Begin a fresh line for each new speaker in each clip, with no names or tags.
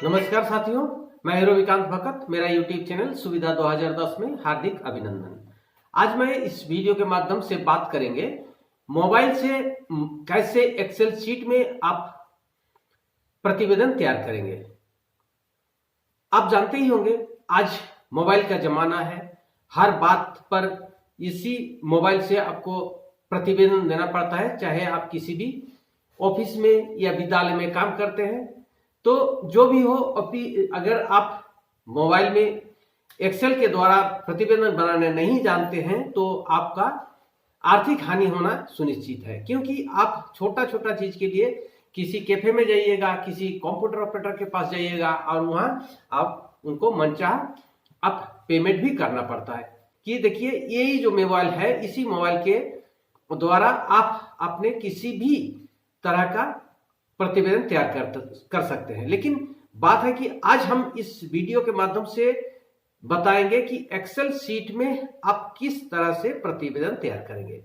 नमस्कार साथियों, मैं हीरो विकांत भगत। मेरा यूट्यूब चैनल सुविधा 2010 में हार्दिक अभिनंदन। आज मैं इस वीडियो के माध्यम से बात करेंगे मोबाइल से कैसे एक्सेल शीट में आप प्रतिवेदन तैयार करेंगे। आप जानते ही होंगे आज मोबाइल का जमाना है, हर बात पर इसी मोबाइल से आपको प्रतिवेदन देना पड़ता है। चाहे आप किसी भी ऑफिस में या विद्यालय में काम करते हैं तो जो भी हो, अगर आप मोबाइल में एक्सेल के द्वारा प्रतिवेदन बनाने नहीं जानते हैं तो आपका आर्थिक हानि होना सुनिश्चित है। क्योंकि आप छोटा छोटा चीज के लिए किसी कैफे में जाइएगा, किसी कंप्यूटर ऑपरेटर के पास जाइएगा और वहां आप उनको मनचाह आप पेमेंट भी करना पड़ता है। कि देखिए, यही जो मोबाइल है, इसी मोबाइल के द्वारा आप अपने किसी भी तरह का प्रतिवेदन तैयार कर सकते हैं। लेकिन बात है कि आज हम इस वीडियो के माध्यम से बताएंगे कि एक्सेल शीट में आप किस तरह से प्रतिवेदन तैयार करेंगे।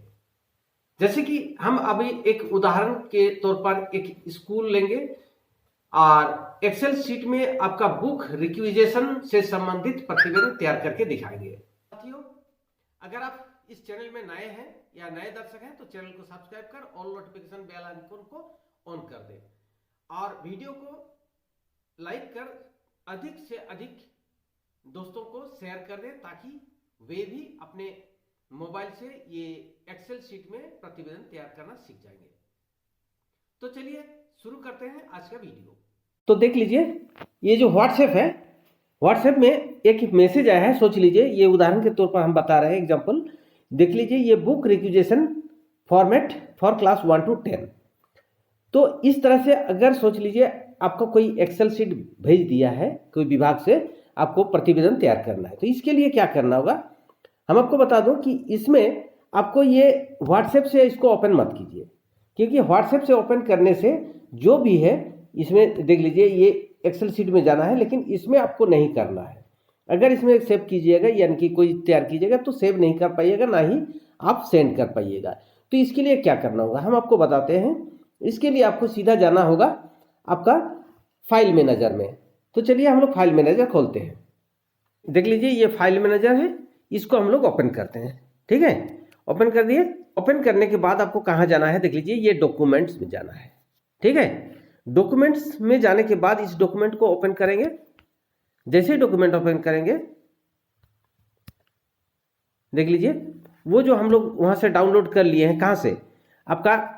जैसे कि हम अभी एक उदाहरण के तौर पर एक स्कूल लेंगे और एक्सेल शीट में आपका बुक रिक्विजिशन से संबंधित प्रतिवेदन तैयार करके दिखाएंगे। साथियों, अगर आप इस चैनल में नए हैं या नए दर्शक हैं तो चैनल को सब्सक्राइब कर ऑल नोटिफिकेशन बेल आइकन को ऑन कर दें और वीडियो को लाइक कर अधिक से अधिक दोस्तों को शेयर कर दें ताकि वे भी अपने मोबाइल से ये एक्सेल शीट में प्रतिवेदन तैयार करना सीख जाएंगे। तो चलिए शुरू करते हैं आज का वीडियो। तो देख लीजिए, ये जो व्हाट्सएप है, व्हाट्सएप में एक मैसेज आया है। सोच लीजिए, ये उदाहरण के तौर पर हम बता रहे हैं, एग्जाम्पल देख लीजिए। ये book requisition format for class 1 to 10। तो इस तरह से अगर सोच लीजिए आपको कोई एक्सेल शीट भेज दिया है कोई विभाग से, आपको प्रतिवेदन तैयार करना है, तो इसके लिए क्या करना होगा हम आपको बता दूं कि इसमें आपको ये व्हाट्सएप से इसको ओपन मत कीजिए। क्योंकि व्हाट्सएप से ओपन करने से जो भी है इसमें देख लीजिए, ये एक्सेल शीट में जाना है, लेकिन इसमें आपको नहीं करना है। अगर इसमें सेव कीजिएगा यानी कि कोई तैयार कीजिएगा तो सेव नहीं कर पाइएगा, ना ही आप सेंड कर पाइएगा। तो इसके लिए क्या करना होगा हम आपको बताते हैं। इसके लिए आपको सीधा जाना होगा आपका फाइल मैनेजर में। तो चलिए हम लोग फाइल मैनेजर खोलते हैं। देख लीजिए, ये फाइल मैनेजर है, इसको हम लोग ओपन करते हैं। ठीक है, ओपन कर दिए। ओपन करने के बाद आपको कहाँ जाना है, देख लीजिए, ये डॉक्यूमेंट्स में जाना है। ठीक है, डॉक्यूमेंट्स में जाने के बाद इस डॉक्यूमेंट को ओपन करेंगे। जैसे ही डॉक्यूमेंट ओपन करेंगे, देख लीजिए वो जो हम लोग वहां से डाउनलोड कर लिए हैं, कहाँ से, आपका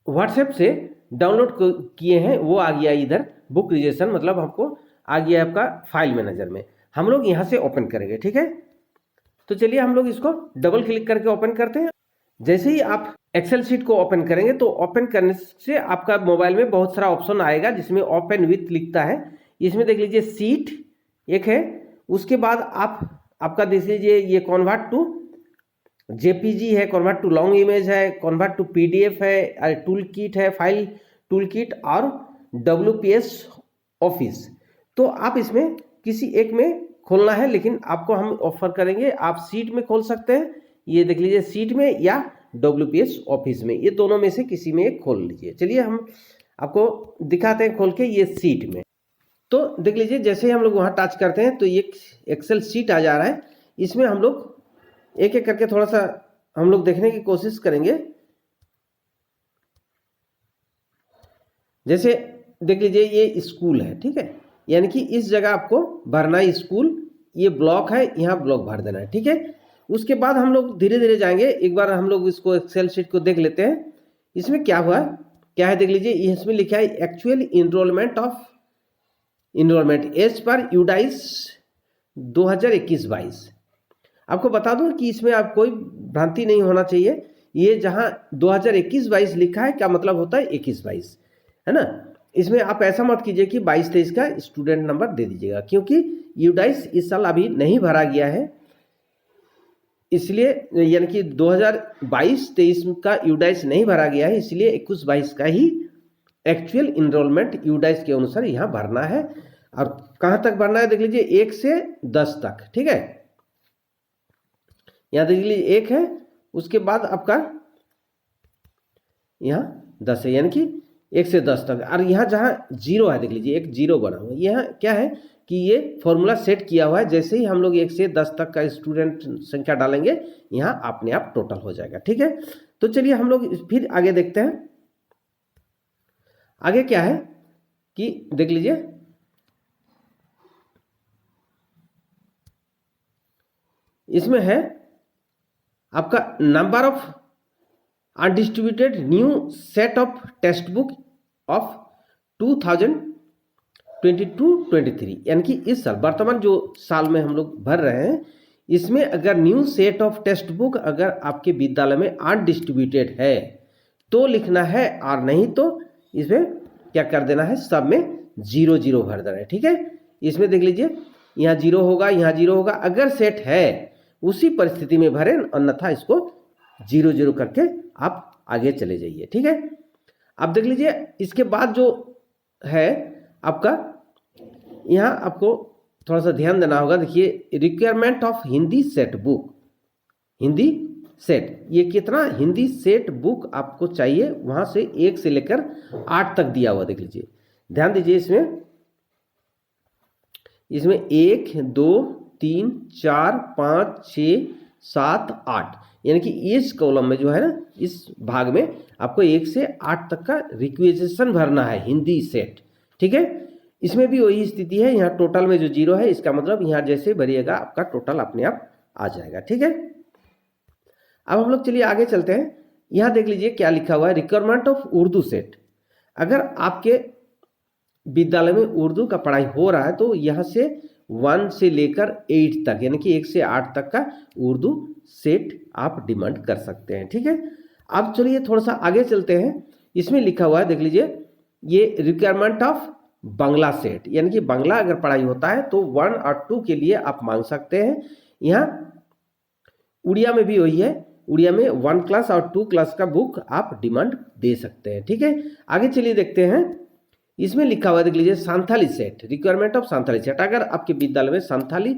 व्हाट्सएप से डाउनलोड किए हैं, वो आ गया इधर बुक रिक्विजिशन, मतलब हमको आ गया आपका फाइल मैनेजर में। हम लोग यहाँ से ओपन करेंगे। ठीक है, तो चलिए हम लोग इसको डबल क्लिक करके ओपन करते हैं। जैसे ही आप एक्सेल शीट को ओपन करेंगे तो ओपन करने से आपका मोबाइल में बहुत सारा ऑप्शन आएगा जिसमें ओपन विथ लिखता है। इसमें देख लीजिए सीट एक है, उसके बाद आपका देख लीजिए ये कन्वर्ट टू जेपीजी है, कन्वर्ट टू लॉन्ग इमेज है, कन्वर्ट टू पीडीएफ है, टूल किट है, फाइल टूल किट और डब्ल्यूपीएस ऑफिस। तो आप इसमें किसी एक में खोलना है, लेकिन आपको हम ऑफर करेंगे आप सीट में खोल सकते हैं। ये देख लीजिए सीट में या डब्ल्यूपीएस ऑफिस में, ये दोनों में से किसी में एक खोल लीजिए। चलिए हम आपको दिखाते हैं खोल के ये सीट में। तो देख लीजिए जैसे ही हम लोग वहाँ टच करते हैं तो ये एक्सेल सीट आ जा रहा है। इसमें हम लोग एक एक करके थोड़ा सा हम लोग देखने की कोशिश करेंगे। जैसे देख लीजिए ये स्कूल है, ठीक है, यानी कि इस जगह आपको भरना है स्कूल, ये ब्लॉक है, यहाँ ब्लॉक भर देना है। ठीक है, उसके बाद हम लोग धीरे धीरे जाएंगे। एक बार हम लोग इसको एक्सेल शीट को देख लेते हैं। इसमें क्या हुआ, क्या है देख लीजिए, इसमें लिखा है actual enrolment as per UDISE 2021-22। आपको बता दूं कि इसमें आप कोई भ्रांति नहीं होना चाहिए। ये जहां 2021-22 लिखा है, क्या मतलब होता है 21-22, है ना। इसमें आप ऐसा मत कीजिए कि 22-23 का स्टूडेंट नंबर दे दीजिएगा, क्योंकि यूडाइस इस साल अभी नहीं भरा गया है, इसलिए यानी कि 2022-23 का यूडाइस नहीं भरा गया है, इसलिए 21-22 का ही एक्चुअल इनरोलमेंट यूडाइस के अनुसार यहाँ भरना है। और कहाँ तक भरना है देख लीजिए, 1 से 10 तक। ठीक है, यहाँ देख लीजिए 1 है, उसके बाद आपका यहाँ 10 है, यानी कि 1 से 10 तक। और यहाँ जहाँ जीरो है देख लीजिए, एक जीरो बना हुआ है, यहाँ क्या है कि ये फॉर्मूला सेट किया हुआ है। जैसे ही हम लोग 1 से 10 तक का स्टूडेंट संख्या डालेंगे, यहाँ अपने आप टोटल हो जाएगा। ठीक है, तो चलिए हम लोग फिर आगे देखते हैं। आगे क्या है कि देख लीजिए, इसमें है आपका number of undistributed new set of text book of 2022-23, यानी कि इस साल वर्तमान जो साल में हम लोग भर रहे हैं, इसमें अगर new set of text book अगर आपके विद्यालय में अनडिस्ट्रीब्यूटेड है तो लिखना है, और नहीं तो इसमें क्या कर देना है, सब में 0 0 भर देना है। ठीक है, इसमें देख लीजिए यहाँ 0 होगा, यहाँ 0 होगा। अगर सेट है उसी परिस्थिति में भरें, अन्यथा इसको 0 0 करके आप आगे चले जाइए। ठीक है, अब देख लीजिए इसके बाद जो है आपका, यहाँ आपको थोड़ा सा ध्यान देना होगा। देखिए requirement of Hindi set book, Hindi set, ये कितना हिंदी सेट बुक आपको चाहिए, वहां से 1 से लेकर 8 तक दिया हुआ। देख लीजिए, ध्यान दीजिए, इसमें 1 2 3 4 5 6 7 8, यानी कि इस कॉलम में जो है ना, इस भाग में आपको 1 से 8 तक का रिक्वेजिशन भरना है हिंदी सेट। ठीक है, इसमें भी वही स्थिति है। यहाँ टोटल में जो 0 है, इसका मतलब यहाँ जैसे भरिएगा आपका टोटल अपने आप आ जाएगा। ठीक है, अब हम लोग चलिए आगे चलते हैं। यहाँ देख लीजिए क्या लिखा हुआ है, रिक्वायरमेंट ऑफ उर्दू सेट। अगर आपके विद्यालय में उर्दू का पढ़ाई हो रहा है तो यहाँ से 1 से लेकर 8 तक, यानी कि 1 से 8 तक का उर्दू सेट आप डिमांड कर सकते हैं। ठीक है, अब चलिए थोड़ा सा आगे चलते हैं। इसमें लिखा हुआ है, देख लीजिए, ये रिक्वायरमेंट ऑफ बांग्ला सेट, यानी कि बांग्ला अगर पढ़ाई होता है तो 1 और 2 के लिए आप मांग सकते हैं। यहाँ उड़िया में भी वही है, उड़िया में 1 क्लास और 2 क्लास का बुक आप डिमांड दे सकते हैं। ठीक है, आगे चलिए देखते हैं। इसमें लिखा हुआ देख लीजिए Santhali set, requirement of Santhali set. अगर आपके विद्यालय में संथाली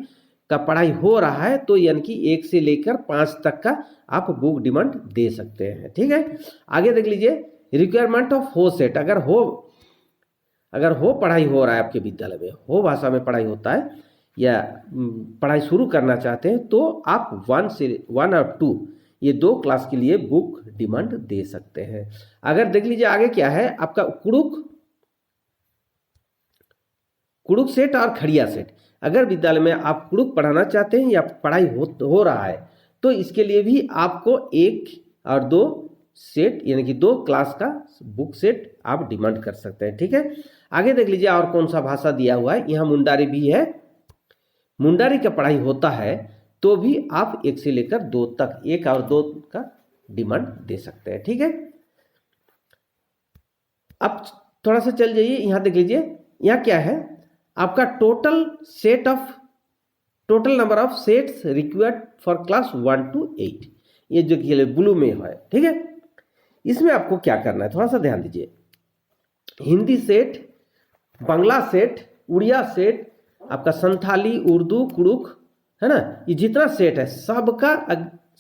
का पढ़ाई हो रहा है तो यानी कि 1 से लेकर 5 तक का आप बुक डिमांड दे सकते हैं। ठीक है, आगे देख लीजिए रिक्वायरमेंट ऑफ हो सेट। अगर हो पढ़ाई हो रहा है आपके विद्यालय में, हो भाषा में पढ़ाई होता है या पढ़ाई शुरू करना चाहते हैं, तो आप 1 और 2 ये 2 क्लास के लिए बुक डिमांड दे सकते हैं। अगर देख लीजिए आगे क्या है आपका कुड़ुक सेट और खड़िया सेट। अगर विद्यालय में आप कुड़ुक पढ़ाना चाहते हैं या पढ़ाई हो रहा है तो इसके लिए भी आपको 1 और 2 सेट, यानी कि 2 क्लास का बुक सेट आप डिमांड कर सकते हैं। ठीक है, आगे देख लीजिए और कौन सा भाषा दिया हुआ है। यहाँ मुंडारी भी है, मुंडारी का पढ़ाई होता है तो भी आप 1 से लेकर 2 तक, 1 और 2 का डिमांड दे सकते हैं। ठीक है, अब थोड़ा सा चल जाइए, यहाँ देख लीजिए, यहाँ क्या है आपका total number of sets required for class 1 to 8, ये जो कि ब्लू में है। ठीक है, इसमें आपको क्या करना है, थोड़ा सा ध्यान दीजिए। Hindi set, Bangla set, Odia set, आपका संथाली, उर्दू, कुड़ुक, है ना, ये जितना सेट है सबका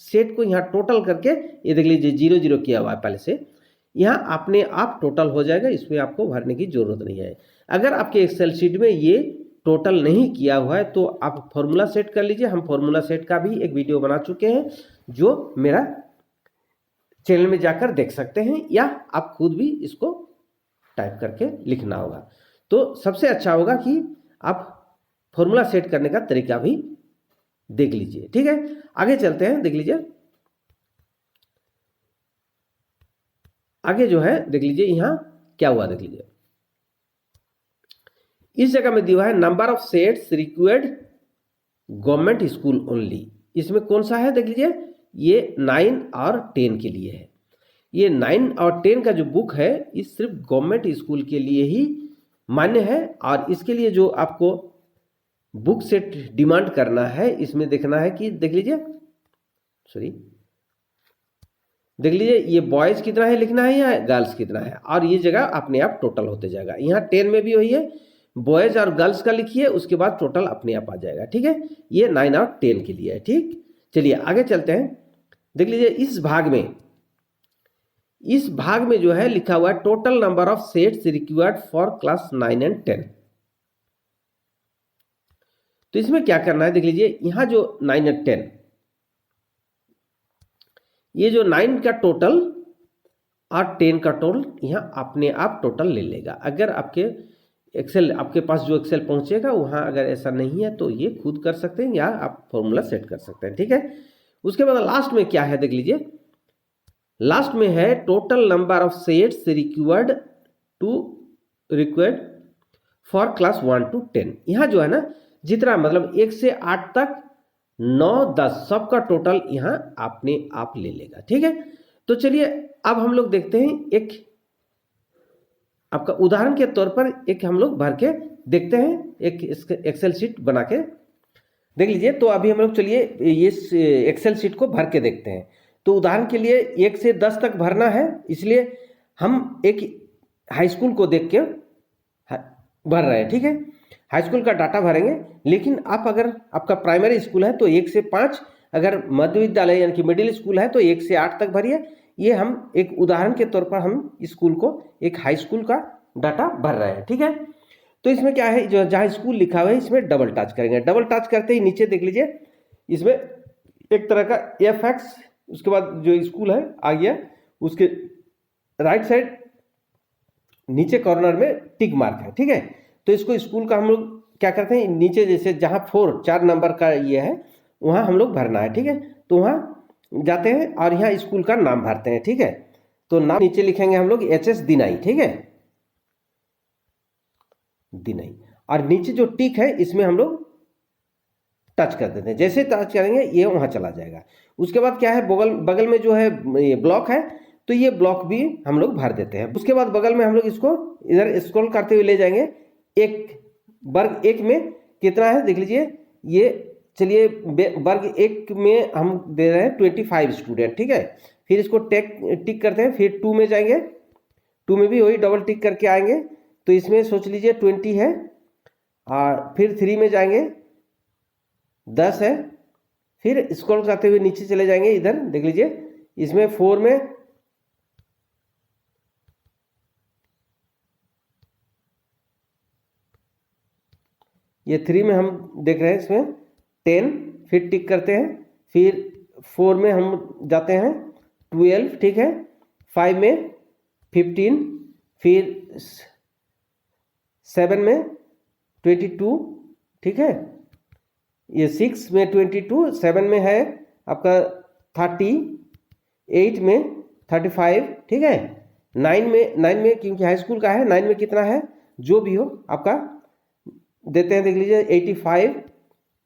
सेट को यहाँ टोटल करके, ये देख लीजिए 0 0 किया हुआ है पहले से, यहाँ अपने आप टोटल हो जाएगा, इसमें आपको भरने की जरूरत नहीं है। अगर आपके एक्सेल शीट में ये टोटल नहीं किया हुआ है तो आप फॉर्मूला सेट कर लीजिए। हम फॉर्मूला सेट का भी एक वीडियो बना चुके हैं जो मेरा चैनल में जाकर देख सकते हैं, या आप खुद भी इसको टाइप करके लिखना होगा। तो सबसे अच्छा होगा कि आप फॉर्मूला सेट करने का तरीका भी देख लीजिए। ठीक है, आगे चलते हैं। देख लीजिए आगे जो है, देख लीजिए यहाँ क्या हुआ, देख लीजिए इस जगह में दिया है number of sets required government school only. इसमें कौन सा है, देख लीजिए ये 9 और 10 के लिए है। ये 9 और 10 का जो बुक है ये सिर्फ गवर्नमेंट स्कूल के लिए ही मान्य है, और इसके लिए जो आपको बुक सेट डिमांड करना है, इसमें देखना है कि देख लीजिए ये बॉयज कितना है लिखना है या गर्ल्स कितना है, और ये जगह अपने आप टोटल होते जाएगा। यहाँ 10 में भी वही है, बॉयज और गर्ल्स का लिखिए, उसके बाद टोटल अपने आप आ जाएगा। ठीक है, ये 9 और 10 के लिए है। ठीक, चलिए आगे चलते हैं। देख लीजिए इस भाग में इस भाग में जो है लिखा हुआ है total number of sets required for class 9 and 10। तो इसमें क्या करना है देख लीजिए, यहां जो 9 और 10, ये जो 9 का टोटल और 10 का टोटल यहाँ अपने आप टोटल ले लेगा। अगर आपके एक्सेल, आपके पास जो एक्सेल पहुंचेगा वहां अगर ऐसा नहीं है तो ये खुद कर सकते हैं या आप फॉर्मूला सेट कर सकते हैं, ठीक है। उसके बाद लास्ट में क्या है देख लीजिए, लास्ट में है total number of sets required for class 1 to 10। यहाँ जो है ना, जितना मतलब 1 से 8 तक 9 10 सबका टोटल यहाँ अपने आप ले लेगा, ठीक है। तो चलिए अब हम लोग देखते हैं, एक आपका उदाहरण के तौर पर एक हम लोग भर के देखते हैं, एक एक्सेल शीट बना के देख लीजिए। तो अभी हम लोग चलिए ये एक्सेल शीट को भर के देखते हैं। तो उदाहरण के लिए 1 से 10 तक भरना है, इसलिए हम एक हाई स्कूल को देख के भर रहे हैं, ठीक है। हाई स्कूल का डाटा भरेंगे, लेकिन आप अगर आपका प्राइमरी स्कूल है तो 1 से 5, अगर मध्य विद्यालय यानी कि मिडिल स्कूल है तो 1 से 8 तक भरिए। ये हम एक उदाहरण के तौर पर हम स्कूल को, एक हाई स्कूल का डाटा भर रहे हैं, ठीक है। तो इसमें क्या है, जो जहाँ स्कूल लिखा हुआ है इसमें डबल टच करेंगे। डबल टच करते ही नीचे देख लीजिए, इसमें एक तरह का FX, उसके बाद जो स्कूल है आ गया, उसके राइट साइड नीचे कॉर्नर में टिक मार्क है, ठीक है। तो इसको स्कूल का हम लोग क्या करते हैं, नीचे जैसे जहाँ 4 नंबर का ये है वहाँ हम लोग भरना है, ठीक है। तो वहाँ जाते हैं और यहाँ स्कूल का नाम भरते हैं, ठीक है। तो नाम नीचे लिखेंगे हम लोग HS दिनाई, ठीक है, दिनाई। और नीचे जो टिक है इसमें हम लोग टच कर देते हैं, जैसे टच करेंगे ये वहाँ चला जाएगा। उसके बाद क्या है, बगल में जो है ये ब्लॉक है, तो ये ब्लॉक भी हम लोग भर देते हैं। उसके बाद बगल में हम लोग इसको इधर स्क्रॉल करते हुए ले जाएंगे। वर्ग 1 में कितना है देख लीजिए, ये चलिए वर्ग 1 में हम दे रहे हैं 25 स्टूडेंट, ठीक है। फिर इसको टिक करते हैं, फिर 2 में जाएंगे, 2 में भी वही डबल टिक करके आएंगे। तो इसमें सोच लीजिए 20 है, और फिर 3 में जाएंगे 10 है, फिर स्क्रॉल करते हुए नीचे चले जाएंगे, इधर देख लीजिए इसमें 4 में ये 3 में हम देख रहे हैं इसमें 10, फिर टिक करते हैं, फिर 4 में हम जाते हैं 12, ठीक है, 5 में 15, फिर 7 में 22, ठीक है, ये 6 में 22, 7 में है आपका 30, 8 में 35, ठीक है, 9 में क्योंकि हाई स्कूल का है, 9 में कितना है जो भी हो आपका देते हैं, देख लीजिए 85,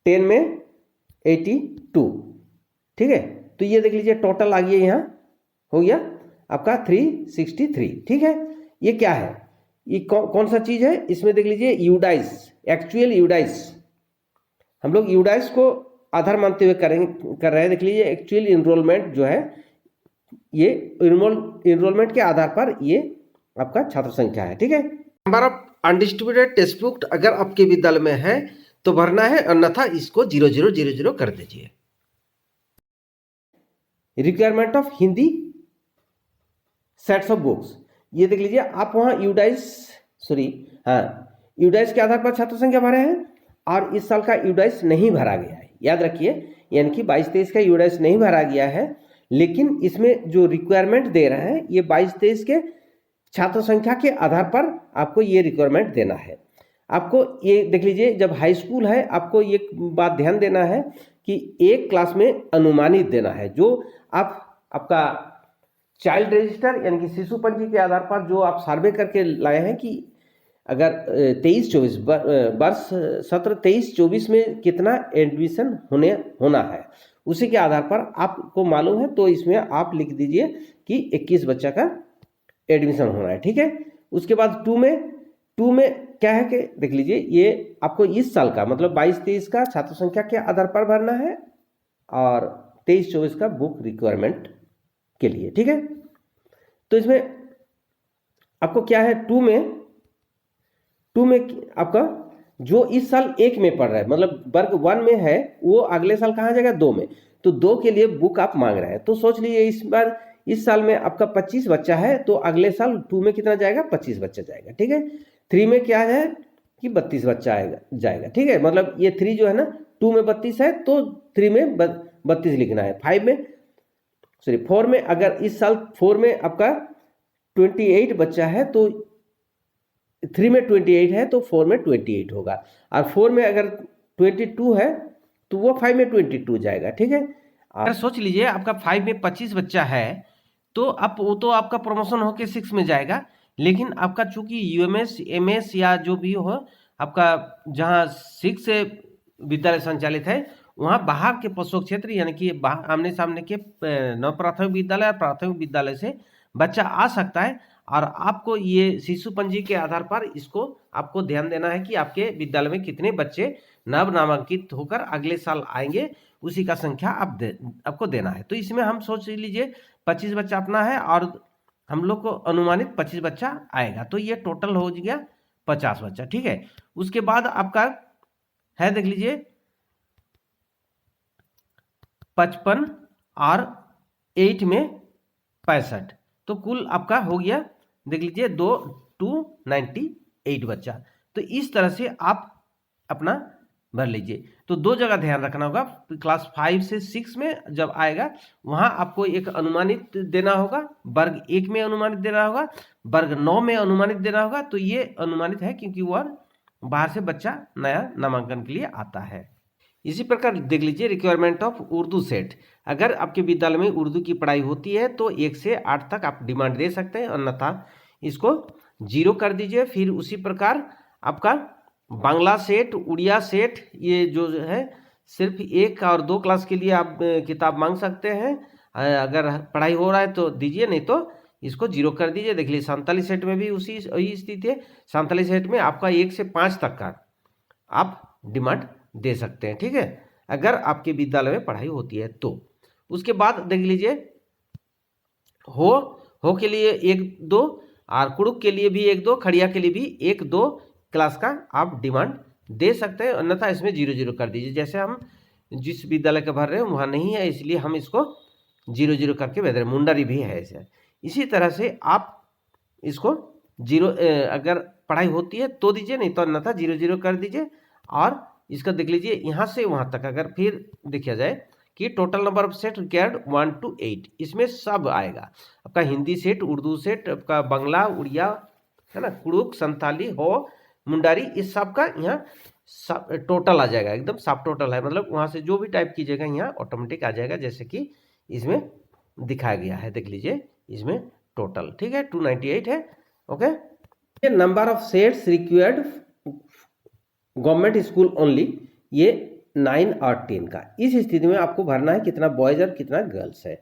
10 में 82, ठीक है। तो ये देख लीजिए टोटल आ गया, यहाँ हो गया आपका 363, ठीक है। ये क्या है, ये कौन सा चीज है, इसमें देख लीजिए यूडाइस, एक्चुअल यूडाइस। हम लोग यूडाइस को आधार मानते हुए कर रहे हैं। देख लीजिए एक्चुअल इनरोलमेंट जो है, ये इनरोलमेंट के आधार पर ये आपका छात्र संख्या है, ठीक है। Number of undistributed text book अगर आपके विद्यालय में है तो भरना है, अन्यथा इसको 0000 कर दीजिए। Requirement of Hindi sets of books, ये देख लीजिए आप वहाँ यूडाइस के आधार पर छात्र संख्या भरे हैं, और इस साल का यूडाइस नहीं भरा गया है, याद रखिए, यानी कि 22-23 का यूडाइस नहीं भरा गया है। लेकिन इसमें जो रिक्वायरमेंट दे रहे हैं ये 22-23 के छात्र संख्या के आधार पर आपको ये रिक्वायरमेंट देना है। आपको ये देख लीजिए, जब हाई स्कूल है आपको ये बात ध्यान देना है कि एक क्लास में अनुमानित देना है, जो आपका चाइल्ड रजिस्टर यानी कि शिशु पंजी के आधार पर जो आप सर्वे करके लाए हैं कि अगर 23-24 वर्ष सत्र 23-24 में कितना एडमिशन होना है, उसी के आधार पर आपको मालूम है तो इसमें आप लिख दीजिए कि 21 बच्चा का एडमिशन होना है, ठीक है। उसके बाद 2 में क्या है कि देख लीजिए ये आपको इस साल का मतलब 22-23 का छात्र संख्या के आधार पर भरना है, और 23-24 का बुक रिक्वायरमेंट के लिए, ठीक है। तो इसमें आपको क्या है, 2 में आपका जो इस साल 1 में पढ़ रहा है, मतलब वर्ग 1 में है, वो अगले साल कहाँ जाएगा 2 में, तो 2 के लिए बुक आप मांग रहे हैं। तो सोच लीजिए इस बार इस साल में आपका 25 बच्चा है तो अगले साल 2 में कितना जाएगा, 25 बच्चा जाएगा। ठीक है, 3 में क्या है कि 32 बच्चा जाएगा। ठीक है, मतलब ये 3 जो है ना, 2 में 32 है तो 3 में 32 लिखना है। 4 में अगर इस साल 4 में आपका 28 बच्चा है तो 3 में 28 है तो 4 में 28 होगा, और 4 में अगर 22 है तो वो 5 में 22 जाएगा। ठीक है, अगर सोच लीजिए आपका 5 में 25 बच्चा है तो अब वो तो आपका प्रमोशन होके 6 में जाएगा, लेकिन आपका चूंकि यूएमएस एमएस या जो भी हो आपका जहाँ 6 से विद्यालय संचालित है वहाँ बाहर के पशु क्षेत्र यानी कि आमने सामने के नव प्राथमिक विद्यालय और प्राथमिक विद्यालय से बच्चा आ सकता है, और आपको ये शिशु पंजी के आधार पर इसको आपको ध्यान देना है कि आपके विद्यालय में कितने बच्चे नव नामांकित होकर अगले साल आएंगे, उसी का संख्या आपको देना है। तो इसमें हम सोच लीजिए 25 बच्चा अपना है और हम लोग को अनुमानित 25 बच्चा आएगा, तो ये टोटल हो गया 50 बच्चा। ठीक है, उसके बाद आपका है देख लीजिए 55 और 8 में 65, तो कुल आपका हो गया देख लीजिए 298 बच्चा। तो इस तरह से आप अपना भर लीजिए। तो 2 जगह ध्यान रखना होगा, क्लास 5 से 6 में जब आएगा वहां आपको एक अनुमानित देना होगा, वर्ग 1 में अनुमानित देना होगा, वर्ग 9 में अनुमानित देना होगा। तो ये अनुमानित है क्योंकि वह बाहर से बच्चा नया नामांकन के लिए आता है। इसी प्रकार देख लीजिए रिक्वायरमेंट ऑफ उर्दू सेट। अगर आपके विद्यालय में उर्दू की पढ़ाई होती है तो 1 से 8 तक आप डिमांड दे सकते हैं, अन्यथा इसको 0 कर दीजिए। फिर उसी प्रकार आपका बांग्ला सेट, उड़िया सेट, ये जो है सिर्फ 1 और 2 क्लास के लिए आप किताब मांग सकते हैं। अगर पढ़ाई हो रहा है तो दीजिए, नहीं तो इसको 0 कर दीजिए। देख लीजिए संताली सेट में भी उसी स्थिति है। संताली सेट में आपका 1 से 5 तक का आप डिमांड दे सकते हैं। ठीक है, अगर आपके विद्यालय में पढ़ाई होती है तो। उसके बाद देख लीजिए हो के लिए 1-2, और कुड़ुक के लिए भी 1-2, खड़िया के लिए भी 1-2 क्लास का आप डिमांड दे सकते हैं, अन्यथा इसमें 0-0 कर दीजिए। जैसे हम जिस विद्यालय का भर रहे हैं वहाँ नहीं है, इसलिए हम इसको 0-0 करके भेज रहे हैं। मुंडारी भी है ऐसे। इसी तरह से आप इसको 0 अगर पढ़ाई होती है तो दीजिए, नहीं तो अन्यथा 0-0 कर दीजिए। और इसका देख लीजिए यहाँ से वहाँ तक अगर फिर देखा जाए कि total number of set required 1 to 8, इसमें सब आएगा आपका हिंदी सेट, उर्दू सेट, आपका बांग्ला, उड़िया, है ना, कुड़ुक, संथाली, हो, मुंडारी, इस सब का यहाँ सब टोटल आ जाएगा। एकदम सब टोटल है, मतलब वहाँ से जो भी टाइप कीजिएगा यहाँ ऑटोमेटिक आ जाएगा, जैसे कि इसमें दिखाया गया है। देख लीजिए इसमें टोटल, ठीक है, 298 है। Okay, number of sets required government school only, ये 9 और 10 का। इस स्थिति में आपको भरना है कितना बॉयज और कितना गर्ल्स है।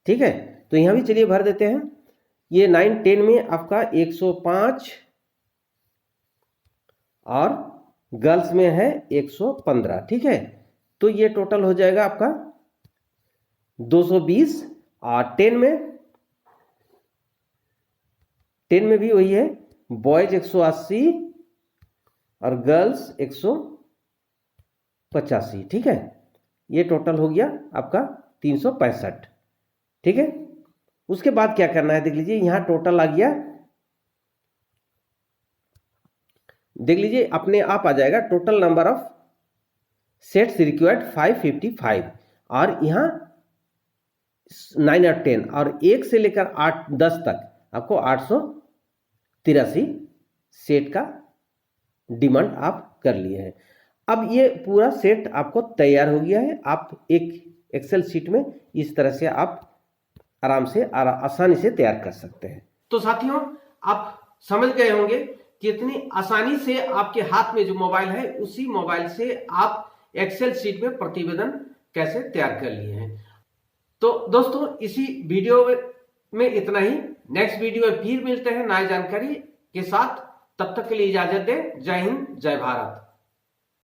ठीक है, तो यहाँ भी चलिए भर देते हैं। ये 9-10 में आपका 105 और गर्ल्स में है 115। ठीक है, तो ये टोटल हो जाएगा आपका 220। और 10 में भी वही है, बॉयज 180 और गर्ल्स 185। ठीक है, ये टोटल हो गया आपका 365। ठीक है, उसके बाद क्या करना है देख लीजिए, यहां टोटल आ गया, देख लीजिए अपने आप आ जाएगा। Total number of sets required 555, और यहां 9 और 10 और 1 से लेकर 8-10 तक आपको 883 सेट का डिमांड आप कर लिए हैं। अब ये पूरा सेट आपको तैयार हो गया है। आप एक एक्सेल शीट में इस तरह से आप आराम से आसानी से तैयार कर सकते हैं। तो साथियों, आप समझ गए होंगे कितनी आसानी से आपके हाथ में जो मोबाइल है उसी मोबाइल से आप एक्सेल शीट में प्रतिवेदन कैसे तैयार कर लिए हैं। तो दोस्तों, इसी वीडियो में इतना ही। नेक्स्ट वीडियो में फिर मिलते हैं नई जानकारी के साथ। तब तक के लिए इजाजत दें। जय हिंद, जय भारत।